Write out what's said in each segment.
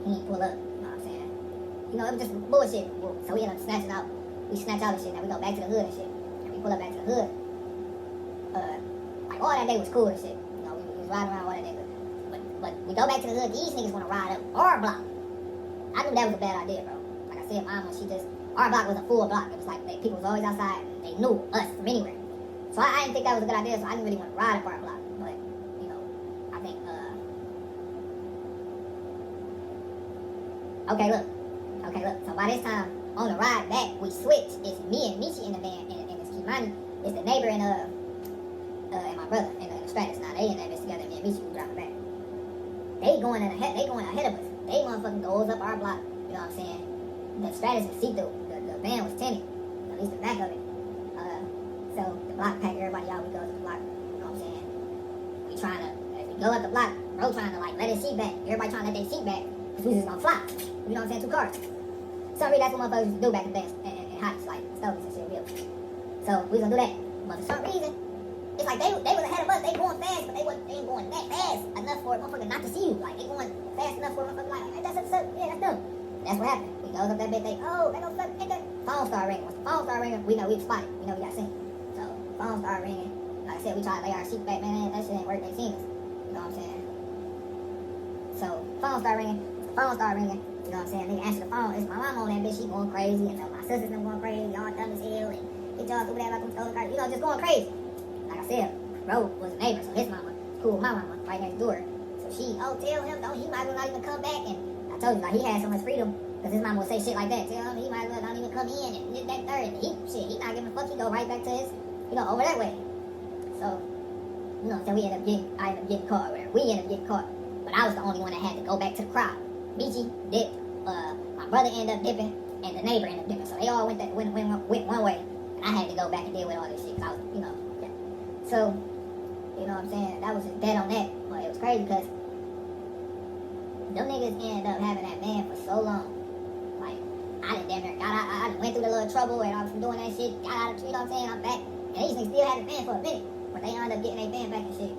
he ain't pull up. You know what I'm saying? You know, it was just bullshit. So we ended up snatching out. We snatch out the shit, and we go back to the hood and shit. And we pull up back to the hood. Like all that day was cool and shit. You know, we was riding around all that day. But we go back to the hood. These niggas want to ride up our block. I knew that was a bad idea, bro. Like I said, mama, our block was a full block. It was like people was always outside. They knew us from anywhere. So I didn't think that was a good idea. So I didn't really want to ride up our block. But you know, I think. Okay, look. So by this time on the ride back, we switched. It's me and Michi in the van, and it's Kimani. It's the neighbor and my brother in the Stratus. Now they in that bitch together. Me and Michi we driving back. They going ahead of us. They motherfucking goes up our block. You know what I'm saying? The Stratus was see-through. The van was tinted. At least the back of it. So the block pack everybody out. We go to the block. You know what I'm saying? We trying to, as we go up the block, bro trying to like let his seat back. Everybody trying to let their seat back. Cause we just gonna fly. You know what I'm saying? 2 cars. Sorry, that's what motherfuckers used to do back in the day in heights, like Stovies and shit, real. So we was gonna do that. But for some reason, it's like they was ahead of us. They going fast, but they ain't going that fast enough for a motherfucker not to see you. Like they going fast enough for a motherfucker like, hey, that's yeah, that's them. That's what happened. We goes up that bitch, they go fuck, that phone started ringing. Once the phone started ringing, we know we was spotted. We know we got seen. So phone started ringing. Like I said, we tried to lay our seat back, man. That shit ain't work. They seen us. You know what I'm saying? So phone started ringing. You know what I'm saying? Nigga answer the phone. It's my mom on that bitch. She going crazy. And my sisters them going crazy. Y'all dumb as hell. And get y'all through that about them stolen cars. You know, just going crazy. Like I said, bro was a neighbor. So his mama cool with my mama right next door. So she, tell him, he might as well not even come back. And I told you, like, he had so much freedom. Because his mama would say shit like that. Tell him he might as well don't even come in. And this, that, third. And he not giving a fuck. He go right back to his, over that way. So, I ended up getting caught. We ended up getting caught. But I was the only one that had to go back to the crowd. Michi dipped, my brother ended up dipping, and the neighbor ended up dipping. So they all went one way, and I had to go back and deal with all this shit. Cause I was, yeah. So, you know what I'm saying? That was just dead on that. But it was crazy because them niggas ended up having that van for so long. Like, I done damn near I went through the little trouble and I was doing that shit, got out of the, you know what I'm saying? I'm back. And these niggas still had the van for a minute. But they ended up getting their van back and shit.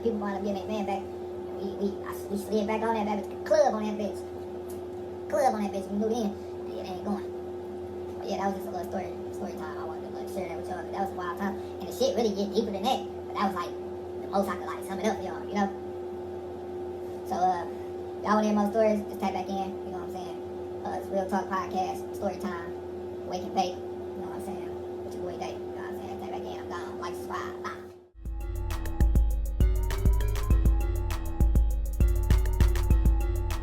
People wound up getting their van back. We slid back on that bitch. Club on that bitch. We knew then. It ain't going. But yeah, that was just a little story time. I wanted to share that with y'all. That was a wild time. And the shit really get deeper than that. But that was like the most I could like sum it up for y'all, So y'all want to hear more stories? Just type back in. You know what I'm saying? It's Real Talk Podcast, story time, wake and bake.